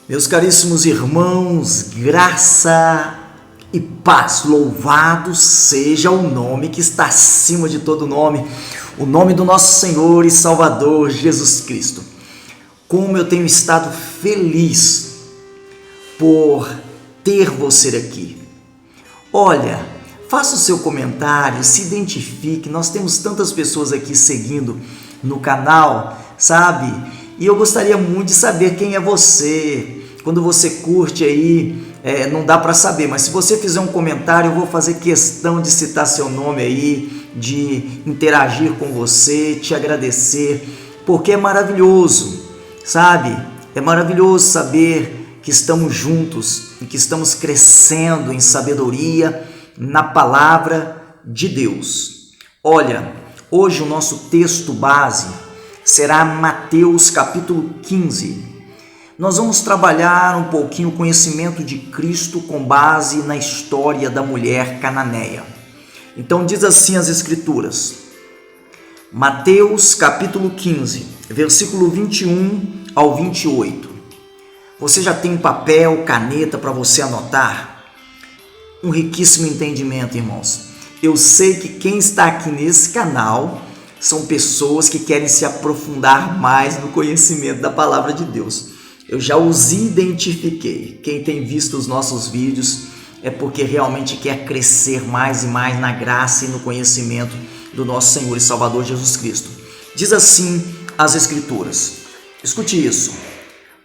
Meus caríssimos irmãos, graça e paz, louvado seja o nome que está acima de todo nome, o nome do nosso Senhor e Salvador Jesus Cristo. Como eu tenho estado feliz por ter você aqui. Olha, faça o seu comentário, se identifique, nós temos tantas pessoas aqui seguindo no canal, sabe? E eu gostaria muito de saber quem é você. Quando você curte aí, não dá para saber, mas se você fizer um comentário, eu vou fazer questão de citar seu nome aí, de interagir com você, te agradecer, porque é maravilhoso, sabe? É maravilhoso saber que estamos juntos e que estamos crescendo em sabedoria na palavra de Deus. Olha, hoje o nosso texto base será Mateus capítulo 15. Nós vamos trabalhar um pouquinho o conhecimento de Cristo com base na história da mulher cananeia. Então diz assim as Escrituras, Mateus capítulo 15, versículo 21 ao 28. Você já tem papel, caneta para você anotar? Um riquíssimo entendimento, irmãos. Eu sei que quem está aqui nesse canal são pessoas que querem se aprofundar mais no conhecimento da palavra de Deus. Eu já os identifiquei. Quem tem visto os nossos vídeos é porque realmente quer crescer mais e mais na graça e no conhecimento do nosso Senhor e Salvador Jesus Cristo. Diz assim as Escrituras. Escute isso.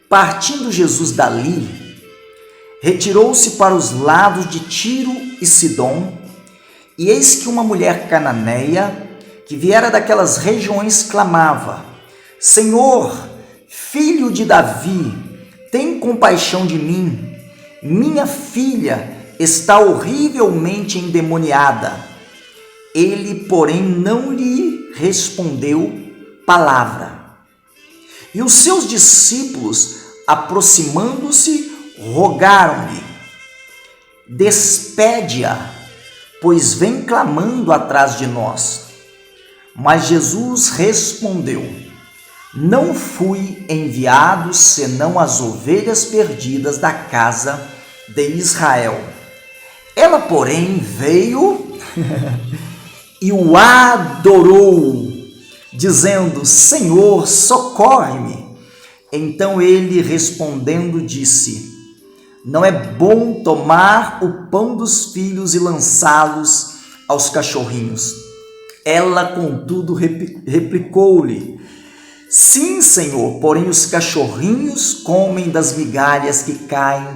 Partindo Jesus dali, retirou-se para os lados de Tiro e Sidom, e eis que uma mulher cananeia, que viera daquelas regiões, clamava: Senhor, filho de Davi, tem compaixão de mim. Minha filha está horrivelmente endemoniada. Ele, porém, não lhe respondeu palavra. E os seus discípulos, aproximando-se, rogaram-lhe: despede-a, pois vem clamando atrás de nós. Mas Jesus respondeu: não fui enviado senão as ovelhas perdidas da casa de Israel. Ela, porém, veio e o adorou, dizendo: Senhor, socorre-me. Então ele, respondendo, disse: não é bom tomar o pão dos filhos e lançá-los aos cachorrinhos. Ela, contudo, replicou-lhe: sim, Senhor, porém os cachorrinhos comem das migalhas que caem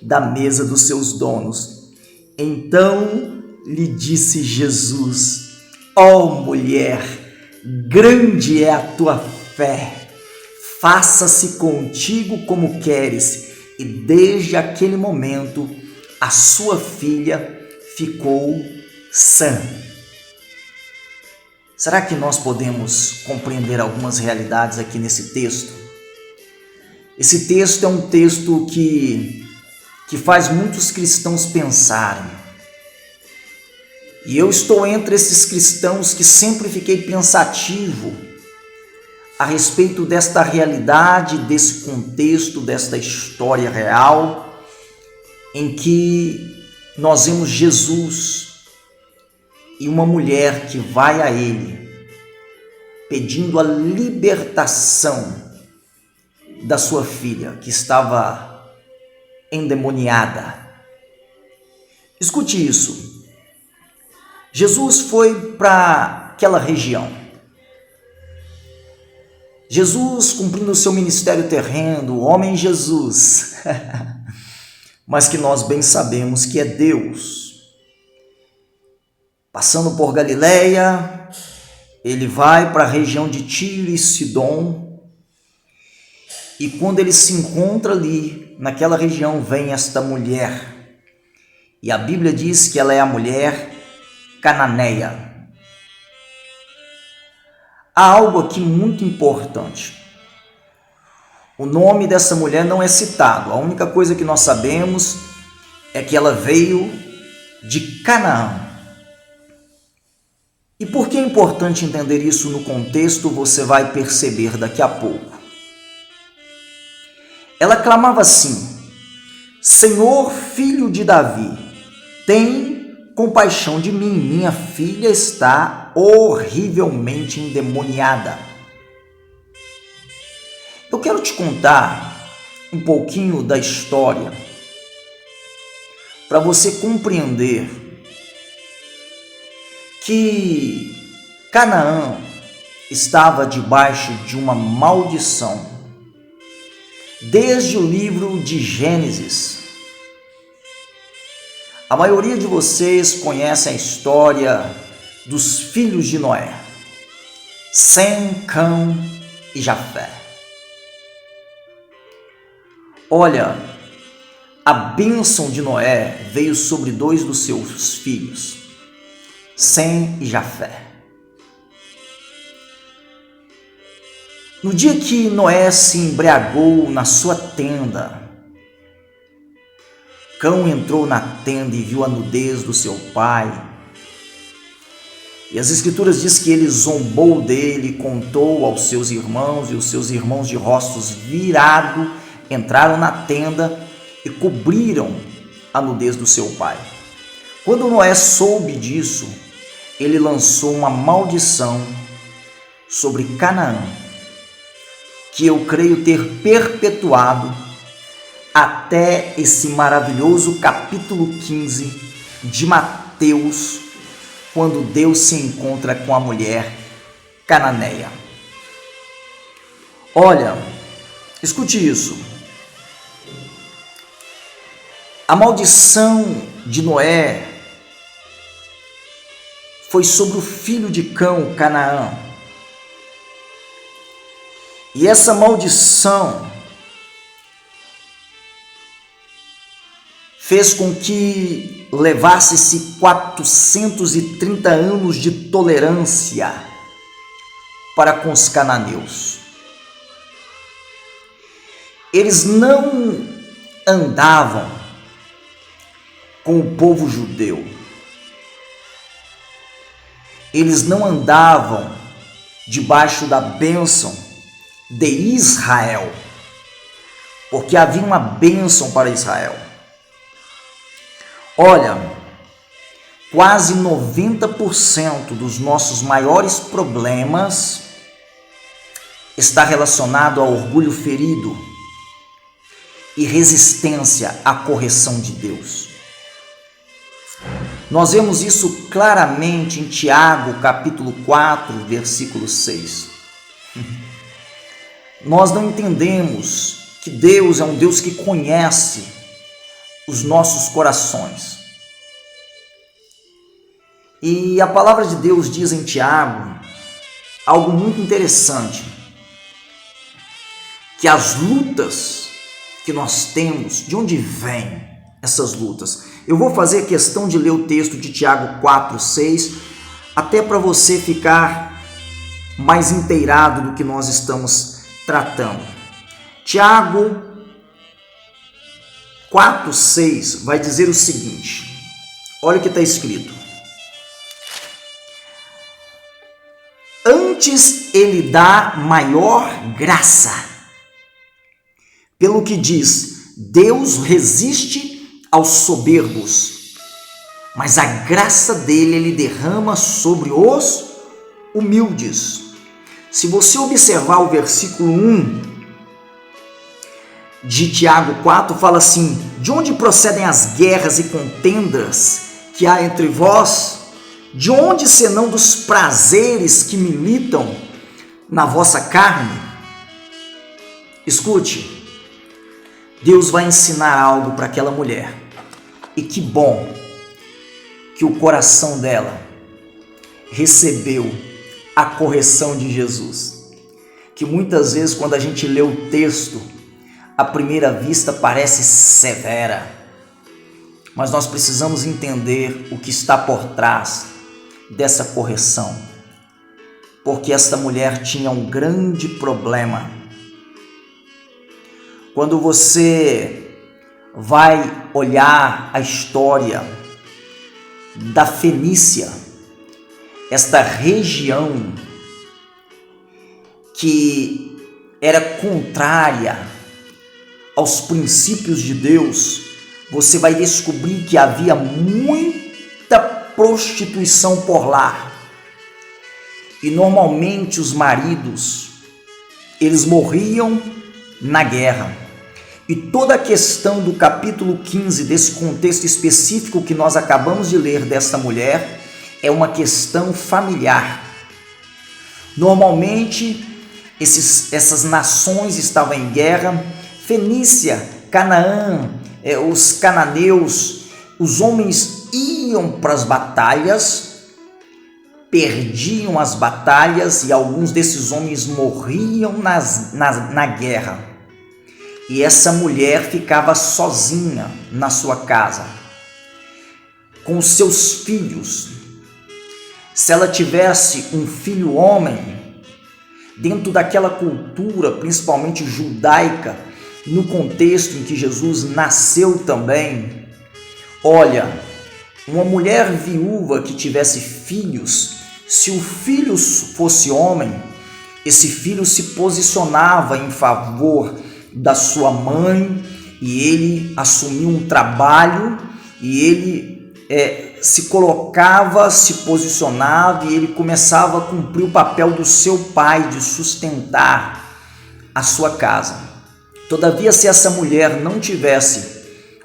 da mesa dos seus donos. Então lhe disse Jesus: ó mulher, grande é a tua fé, faça-se contigo como queres. E desde aquele momento a sua filha ficou sã. Será que nós podemos compreender algumas realidades aqui nesse texto? Esse texto é um texto que faz muitos cristãos pensarem. E eu estou entre esses cristãos que sempre fiquei pensativo a respeito desta realidade, desse contexto, desta história real, em que nós vemos Jesus e uma mulher que vai a ele, pedindo a libertação da sua filha, que estava endemoniada. Escute isso. Jesus foi para aquela região. Jesus cumprindo o seu ministério terreno, o homem Jesus, mas que nós bem sabemos que é Deus. Passando por Galileia, ele vai para a região de Tiro e Sidom, e quando ele se encontra ali, naquela região, vem esta mulher, e a Bíblia diz que ela é a mulher cananeia. Há algo aqui muito importante. O nome dessa mulher não é citado. A única coisa que nós sabemos é que ela veio de Canaã. E por que é importante entender isso no contexto, você vai perceber daqui a pouco. Ela clamava assim: Senhor, filho de Davi, tem compaixão de mim, minha filha está horrivelmente endemoniada. Eu quero te contar um pouquinho da história para você compreender que Canaã estava debaixo de uma maldição. Desde o livro de Gênesis, a maioria de vocês conhece a história dos filhos de Noé, Sem, Cão e Jafé. Olha, a bênção de Noé veio sobre dois dos seus filhos, Sem e Jafé. No dia que Noé se embriagou na sua tenda, Cão entrou na tenda e viu a nudez do seu pai. E as escrituras diz que ele zombou dele, contou aos seus irmãos, e os seus irmãos de rostos virados entraram na tenda e cobriram a nudez do seu pai. Quando Noé soube disso, ele lançou uma maldição sobre Canaã, que eu creio ter perpetuado até esse maravilhoso capítulo 15 de Mateus, quando Deus se encontra com a mulher cananeia. Olha, escute isso. A maldição de Noé foi sobre o filho de Cão, Canaã. E essa maldição fez com que levasse-se 430 anos de tolerância para com os cananeus. Eles não andavam com o povo judeu. Eles não andavam debaixo da bênção de Israel, porque havia uma bênção para Israel. Olha, quase 90% dos nossos maiores problemas está relacionado ao orgulho ferido e resistência à correção de Deus. Nós vemos isso claramente em Tiago, capítulo 4, versículo 6. Nós não entendemos que Deus é um Deus que conhece os nossos corações. E a palavra de Deus diz em Tiago algo muito interessante, que as lutas que nós temos, de onde vêm essas lutas? Eu vou fazer questão de ler o texto de Tiago 4, 6, até para você ficar mais inteirado do que nós estamos tratando. Tiago 4, 6 vai dizer o seguinte, olha o que está escrito: antes ele dá maior graça, pelo que diz, Deus resiste aos soberbos, mas a graça dele ele derrama sobre os humildes. Se você observar o versículo 1 de Tiago 4, fala assim: de onde procedem as guerras e contendas que há entre vós? De onde senão dos prazeres que militam na vossa carne? Escute, Deus vai ensinar algo para aquela mulher, e que bom que o coração dela recebeu a correção de Jesus, que muitas vezes quando a gente lê o texto, à primeira vista parece severa, mas nós precisamos entender o que está por trás dessa correção, porque esta mulher tinha um grande problema. Quando você vai olhar a história da Fenícia, esta região que era contrária aos princípios de Deus, você vai descobrir que havia muita prostituição por lá. E normalmente os maridos, eles morriam na guerra. E toda a questão do capítulo 15, desse contexto específico que nós acabamos de ler desta mulher, é uma questão familiar. Normalmente, essas nações estavam em guerra. Fenícia, Canaã, os cananeus, os homens iam para as batalhas, perdiam as batalhas e alguns desses homens morriam na guerra. E essa mulher ficava sozinha na sua casa, com os seus filhos. Se ela tivesse um filho homem, dentro daquela cultura, principalmente judaica, no contexto em que Jesus nasceu também, olha, uma mulher viúva que tivesse filhos, se o filho fosse homem, esse filho se posicionava em favor da sua mãe e ele assumia um trabalho e ele se colocava, se posicionava e ele começava a cumprir o papel do seu pai de sustentar a sua casa. Todavia, se essa mulher não tivesse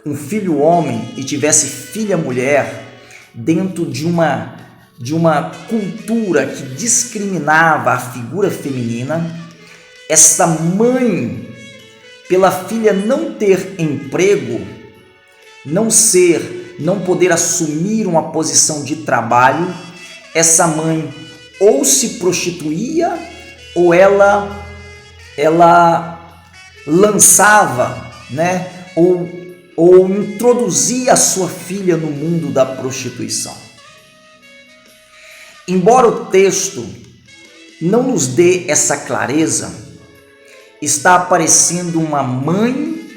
um filho homem e tivesse filha mulher, dentro de uma cultura que discriminava a figura feminina, essa mãe, pela filha não ter emprego, não poder assumir uma posição de trabalho, essa mãe ou se prostituía ou ela lançava, ou introduzia a sua filha no mundo da prostituição. Embora o texto não nos dê essa clareza, está aparecendo uma mãe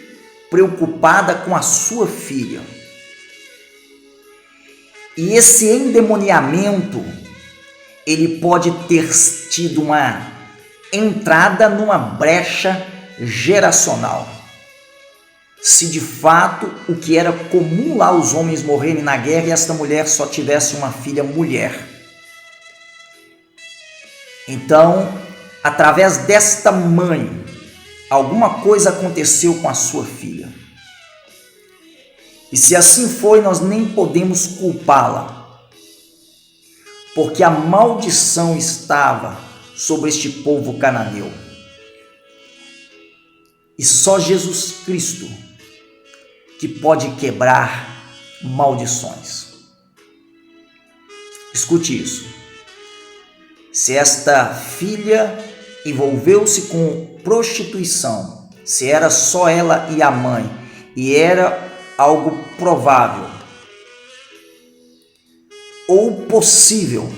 preocupada com a sua filha. E esse endemoniamento, ele pode ter tido uma entrada numa brecha geracional. Se de fato o que era comum lá os homens morrerem na guerra e esta mulher só tivesse uma filha mulher. Então, através desta mãe, alguma coisa aconteceu com a sua filha. E se assim foi, nós nem podemos culpá-la, porque a maldição estava sobre este povo cananeu. E só Jesus Cristo que pode quebrar maldições. Escute isso. Se esta filha envolveu-se com prostituição, se era só ela e a mãe, e era algo provável ou possível,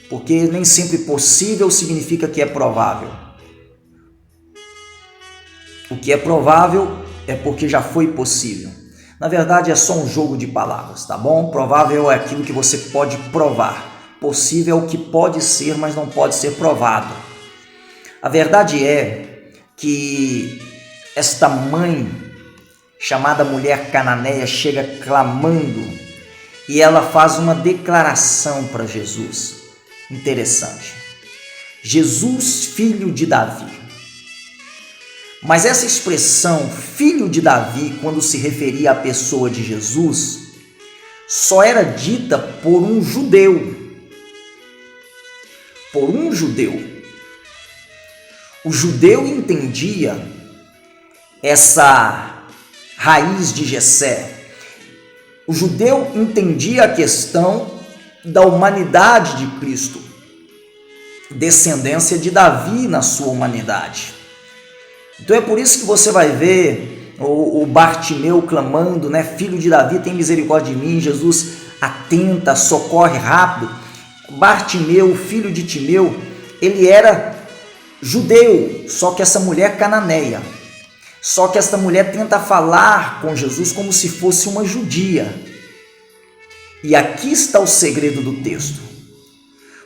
porque nem sempre possível significa que é provável. O que é provável é porque já foi possível. Na verdade, é só um jogo de palavras, tá bom? Provável é aquilo que você pode provar. Possível é o que pode ser, mas não pode ser provado. A verdade é que esta mãe, chamada mulher cananeia, chega clamando e ela faz uma declaração para Jesus. Interessante. Jesus, filho de Davi. Mas essa expressão, filho de Davi, quando se referia à pessoa de Jesus, só era dita por um judeu. Por um judeu. O judeu entendia essa raiz de Jessé. O judeu entendia a questão da humanidade de Cristo, descendência de Davi na sua humanidade. Então é por isso que você vai ver o Bartimeu clamando, filho de Davi, tem misericórdia de mim. Jesus atenta, socorre rápido. Bartimeu, filho de Timeu, ele era judeu, só que essa mulher cananeia. Só que essa mulher tenta falar com Jesus como se fosse uma judia. E aqui está o segredo do texto.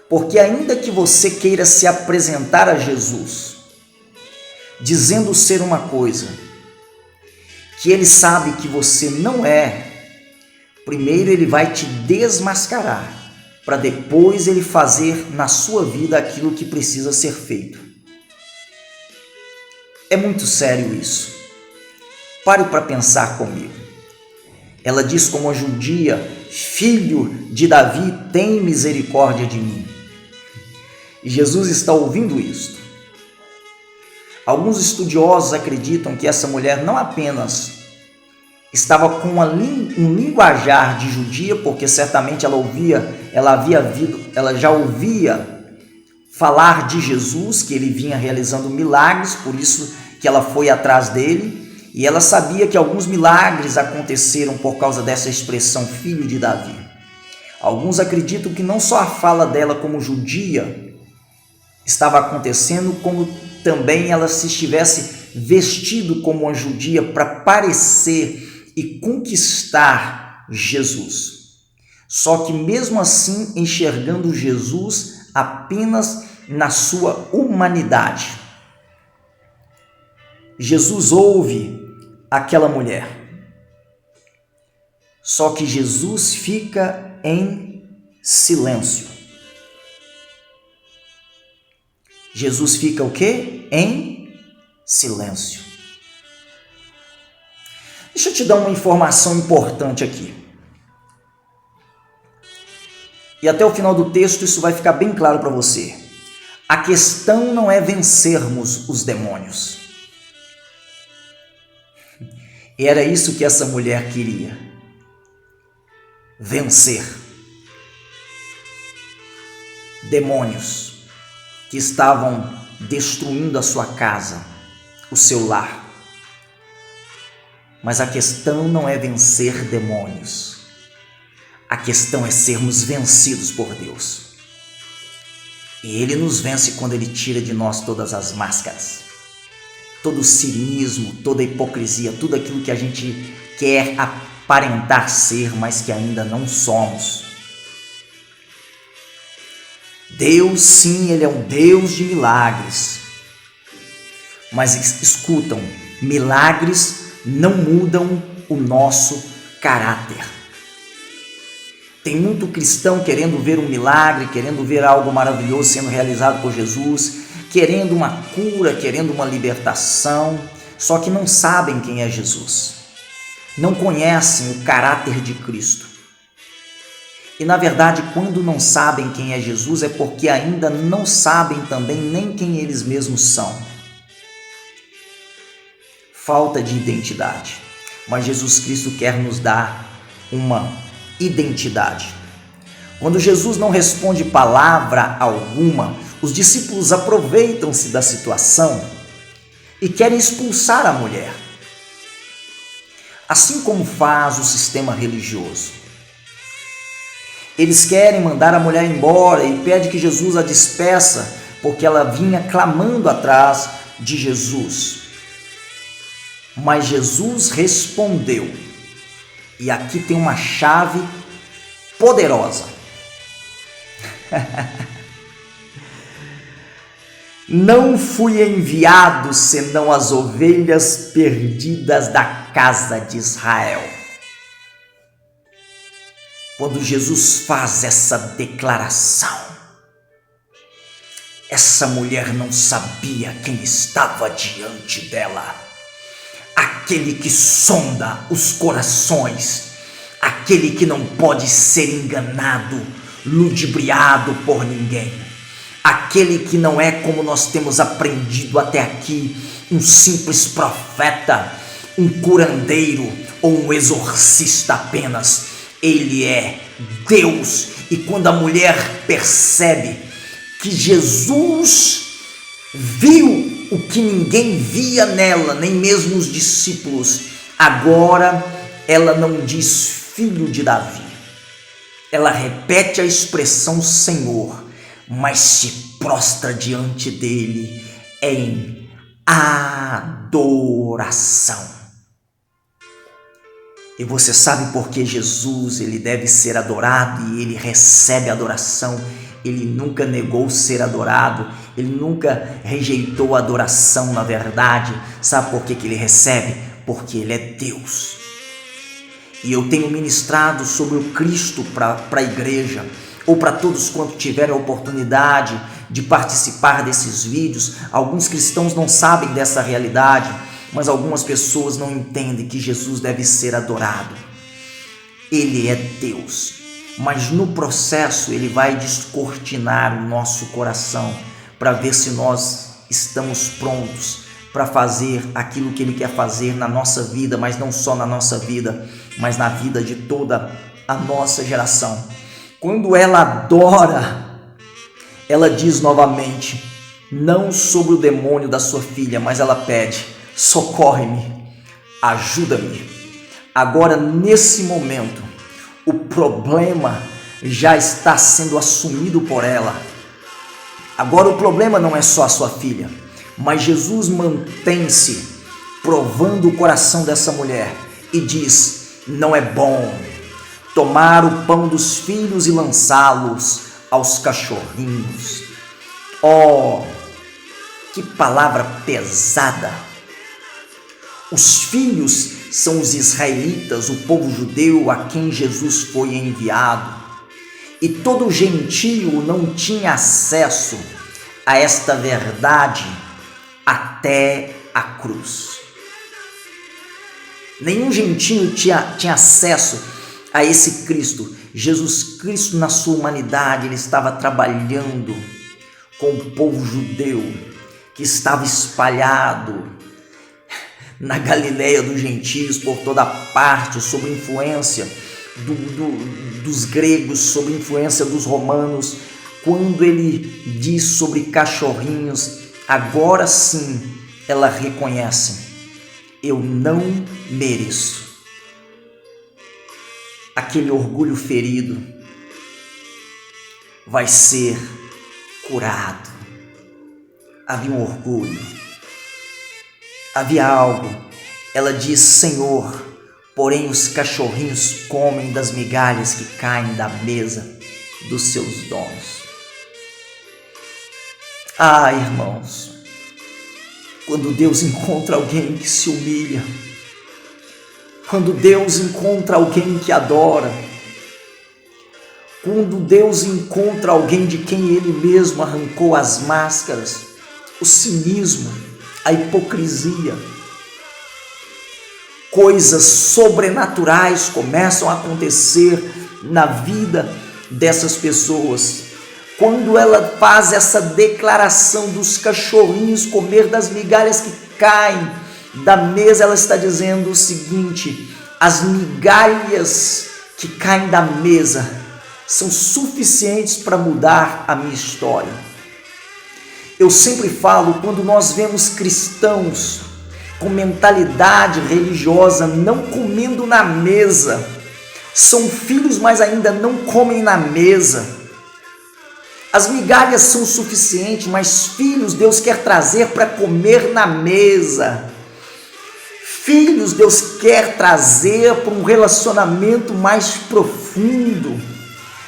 Porque ainda que você queira se apresentar a Jesus, dizendo ser uma coisa que ele sabe que você não é, primeiro ele vai te desmascarar, para depois ele fazer na sua vida aquilo que precisa ser feito. É muito sério isso. Pare para pensar comigo. Ela diz como a judia: filho de Davi, tem misericórdia de mim. E Jesus está ouvindo isto. Alguns estudiosos acreditam que essa mulher não apenas estava com um linguajar de judia, porque certamente ela já ouvia falar de Jesus, que ele vinha realizando milagres, por isso que ela foi atrás dele, e ela sabia que alguns milagres aconteceram por causa dessa expressão filho de Davi. Alguns acreditam que não só a fala dela como judia estava acontecendo, como também ela se estivesse vestido como uma judia para parecer e conquistar Jesus. Só que mesmo assim enxergando Jesus apenas na sua humanidade. Jesus ouve aquela mulher. Só que Jesus fica em silêncio. Jesus fica o quê? Em silêncio. Deixa eu te dar uma informação importante aqui. E até o final do texto isso vai ficar bem claro para você. A questão não é vencermos os demônios. E era isso que essa mulher queria. Vencer demônios que estavam destruindo a sua casa, o seu lar. Mas a questão não é vencer demônios. A questão é sermos vencidos por Deus. E Ele nos vence quando Ele tira de nós todas as máscaras. Todo o cinismo, toda a hipocrisia, tudo aquilo que a gente quer aparentar ser, mas que ainda não somos. Deus, sim, Ele é um Deus de milagres. Mas escutam, milagres não mudam o nosso caráter. Tem muito cristão querendo ver um milagre, querendo ver algo maravilhoso sendo realizado por Jesus, querendo uma cura, querendo uma libertação, só que não sabem quem é Jesus. Não conhecem o caráter de Cristo. E na verdade, quando não sabem quem é Jesus, é porque ainda não sabem também nem quem eles mesmos são. Falta de identidade. Mas Jesus Cristo quer nos dar uma identidade. Quando Jesus não responde palavra alguma, os discípulos aproveitam-se da situação e querem expulsar a mulher. Assim como faz o sistema religioso. Eles querem mandar a mulher embora e pede que Jesus a despeça, porque ela vinha clamando atrás de Jesus. Mas Jesus respondeu. E aqui tem uma chave poderosa. Não fui enviado senão as ovelhas perdidas da casa de Israel. Quando Jesus faz essa declaração, essa mulher não sabia quem estava diante dela. Aquele que sonda os corações, aquele que não pode ser enganado, ludibriado por ninguém, aquele que não é, como nós temos aprendido até aqui, um simples profeta, um curandeiro ou um exorcista apenas. Ele é Deus. E quando a mulher percebe que Jesus viu o que ninguém via nela, nem mesmo os discípulos, agora ela não diz filho de Davi. Ela repete a expressão Senhor, mas se prostra diante dele em adoração. E você sabe por que Jesus ele deve ser adorado e ele recebe adoração? Ele nunca negou ser adorado, ele nunca rejeitou a adoração, na verdade. Sabe por que ele recebe? porque Ele é Deus. E eu tenho ministrado sobre o Cristo para a igreja, ou para todos quantos tiverem a oportunidade de participar desses vídeos. Alguns cristãos não sabem dessa realidade, mas algumas pessoas não entendem que Jesus deve ser adorado. Ele é Deus, mas no processo Ele vai descortinar o nosso coração para ver se nós estamos prontos para fazer aquilo que Ele quer fazer na nossa vida, mas não só na nossa vida, mas na vida de toda a nossa geração. Quando ela adora, ela diz novamente, não sobre o demônio da sua filha, mas ela pede, socorre-me, ajuda-me. Agora, nesse momento, o problema já está sendo assumido por ela. Agora o problema não é só a sua filha, mas Jesus mantém-se provando o coração dessa mulher e diz, não é bom tomar o pão dos filhos e lançá-los aos cachorrinhos. Oh, que palavra pesada! Os filhos são os israelitas, o povo judeu a quem Jesus foi enviado. E todo gentio não tinha acesso a esta verdade até a cruz. Nenhum gentio tinha acesso a esse Cristo. Jesus Cristo, na sua humanidade, Ele estava trabalhando com o povo judeu que estava espalhado na Galileia dos gentios, por toda parte, sob influência dos gregos, sob influência dos romanos. Quando Ele diz sobre cachorrinhos, agora sim ela reconhece, eu não mereço. Aquele orgulho ferido vai ser curado. Havia um orgulho, havia algo. Ela diz, Senhor, porém os cachorrinhos comem das migalhas que caem da mesa dos seus donos. Ah, irmãos, quando Deus encontra alguém que se humilha, quando Deus encontra alguém que adora, quando Deus encontra alguém de quem Ele mesmo arrancou as máscaras, o cinismo, a hipocrisia, coisas sobrenaturais começam a acontecer na vida dessas pessoas. Quando ela faz essa declaração dos cachorrinhos comer das migalhas que caem da mesa, ela está dizendo o seguinte, as migalhas que caem da mesa são suficientes para mudar a minha história. Eu sempre falo, quando nós vemos cristãos com mentalidade religiosa não comendo na mesa, são filhos, mas ainda não comem na mesa. As migalhas são suficientes, mas filhos Deus quer trazer para comer na mesa. Filhos Deus quer trazer para um relacionamento mais profundo.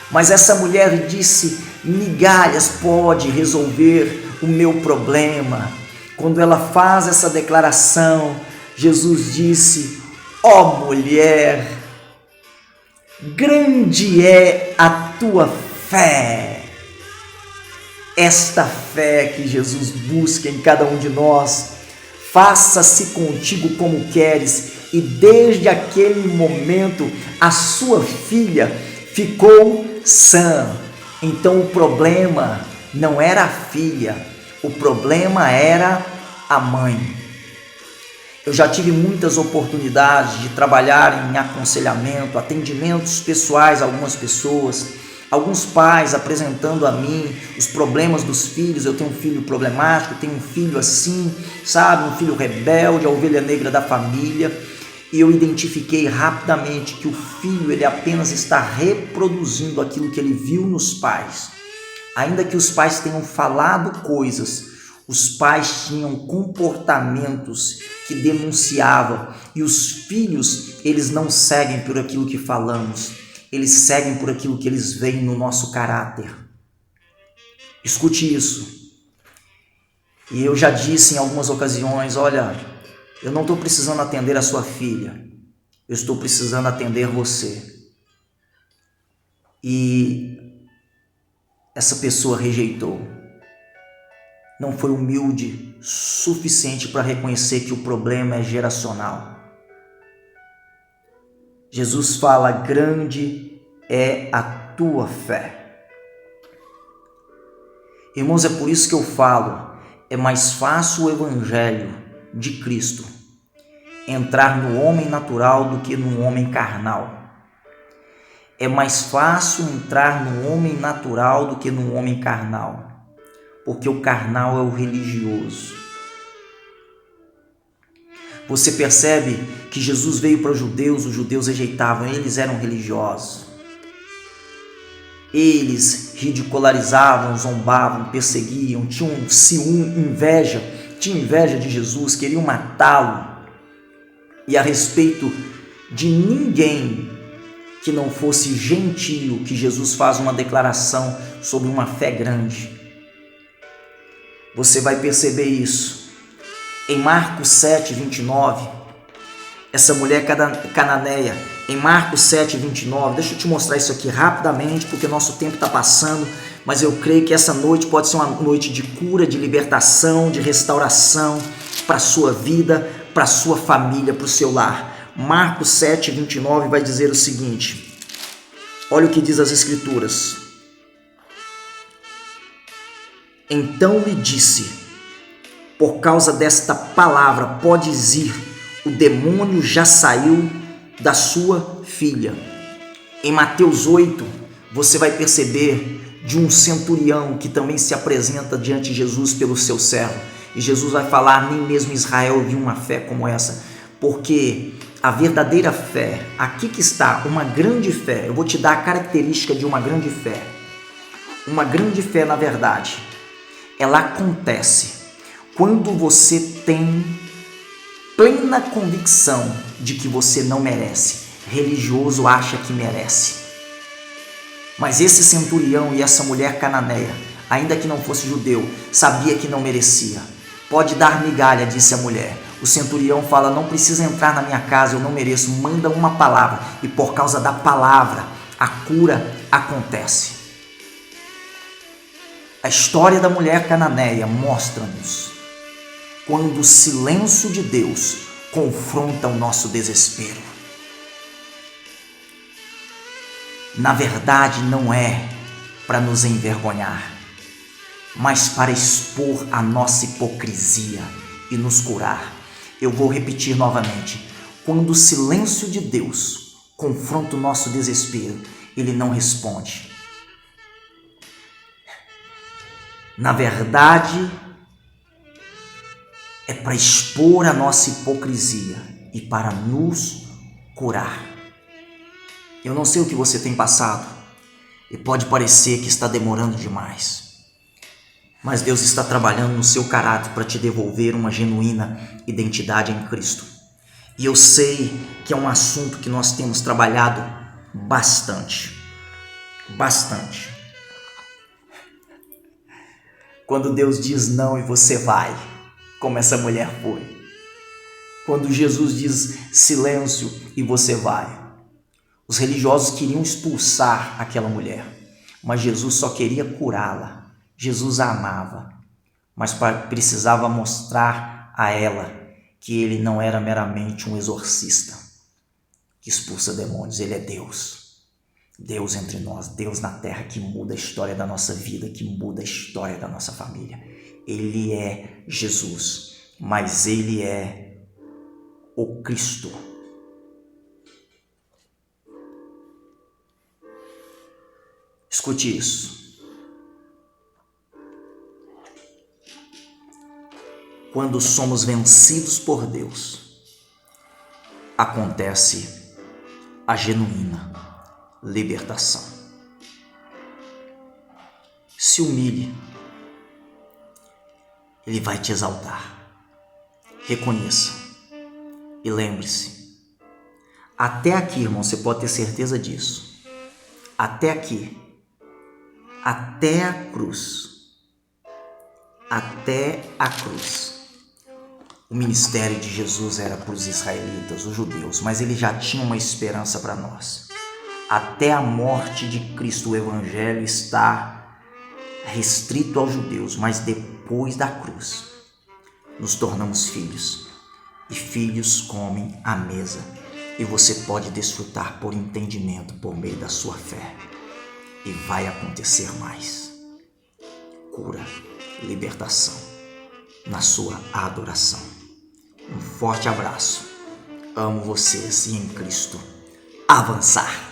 Mas essa mulher disse, migalhas pode resolver o meu problema. Quando ela faz essa declaração, Jesus disse, ó mulher, grande é a tua fé. Esta fé que Jesus busca em cada um de nós, faça-se contigo como queres. E desde aquele momento, a sua filha ficou sã. Então o problema não era a filha, o problema era a mãe. Eu já tive muitas oportunidades de trabalhar em aconselhamento, atendimentos pessoais a algumas pessoas, alguns pais apresentando a mim os problemas dos filhos. Eu tenho um filho problemático, tenho um filho assim, sabe, um filho rebelde, a ovelha negra da família. E eu identifiquei rapidamente que o filho, ele apenas está reproduzindo aquilo que ele viu nos pais. Ainda que os pais tenham falado coisas, os pais tinham comportamentos que denunciavam. E os filhos, eles não seguem por aquilo que falamos, eles seguem por aquilo que eles veem no nosso caráter. Escute isso. E eu já disse em algumas ocasiões, olha, Eu não estou precisando atender a sua filha, eu estou precisando atender você. E essa pessoa rejeitou. Não foi humilde suficiente para reconhecer que o problema é geracional. Jesus fala: grande é a tua fé. Irmãos, é por isso que eu falo, é mais fácil o evangelho de Cristo entrar no homem natural do que no homem carnal. É mais fácil entrar no homem natural do que no homem carnal, porque o carnal é o religioso. Você percebe que Jesus veio para os judeus rejeitavam, eles eram religiosos. Eles ridicularizavam, zombavam, perseguiam, tinham ciúme, inveja, tinham inveja de Jesus, queriam matá-lo. E a respeito de ninguém que não fosse gentio, que Jesus faz uma declaração sobre uma fé grande. Você vai perceber isso. Em Marcos 7, 29, essa mulher cananeia, em Marcos 7, 29, deixa eu te mostrar isso aqui rapidamente, porque nosso tempo está passando, mas eu creio que essa noite pode ser uma noite de cura, de libertação, de restauração para a sua vida, para a sua família, para o seu lar. Marcos 7, 29 vai dizer o seguinte, olha o que diz as Escrituras. Então lhe disse, por causa desta palavra podes ir, o demônio já saiu da sua filha. Em Mateus 8, você vai perceber de um centurião que também se apresenta diante de Jesus pelo seu servo. E Jesus vai falar, nem mesmo Israel viu uma fé como essa, porque a verdadeira fé, aqui que está, uma grande fé, eu vou te dar a característica de uma grande fé. Uma grande fé, na verdade, ela acontece quando você tem plena convicção de que você não merece. Religioso acha que merece. Mas esse centurião e essa mulher cananeia, ainda que não fosse judeu, sabia que não merecia. Pode dar migalha, disse a mulher. O centurião fala, não precisa entrar na minha casa, eu não mereço, manda uma palavra. E por causa da palavra, a cura acontece. A história da mulher cananeia mostra-nos quando o silêncio de Deus confronta o nosso desespero. Na verdade, não é para nos envergonhar, mas para expor a nossa hipocrisia e nos curar. Eu vou repetir novamente. Quando o silêncio de Deus confronta o nosso desespero, Ele não responde. Na verdade, é para expor a nossa hipocrisia e para nos curar. Eu não sei o que você tem passado e pode parecer que está demorando demais. Mas Deus está trabalhando no seu caráter para te devolver uma genuína identidade em Cristo. E eu sei que é um assunto que nós temos trabalhado bastante. Bastante. Quando Deus diz não e você vai, como essa mulher foi. Quando Jesus diz silêncio e você vai. Os religiosos queriam expulsar aquela mulher, mas Jesus só queria curá-la. Jesus a amava, mas precisava mostrar a ela que ele não era meramente um exorcista que expulsa demônios, ele é Deus. Deus entre nós, Deus na terra, que muda a história da nossa vida, que muda a história da nossa família. Ele é Jesus, mas ele é o Cristo. Escute isso. Quando somos vencidos por Deus, acontece a genuína libertação. Se humilhe, Ele vai te exaltar. Reconheça e lembre-se, até aqui, irmão, você pode ter certeza disso. Até aqui, até a cruz, O ministério de Jesus era para os israelitas, os judeus, mas ele já tinha uma esperança para nós. Até a morte de Cristo, o evangelho está restrito aos judeus, mas depois da cruz, nos tornamos filhos. E filhos comem à mesa. E você pode desfrutar por entendimento, por meio da sua fé. E vai acontecer mais. Cura, libertação na sua adoração. Um forte abraço. Amo vocês e em Cristo avançar.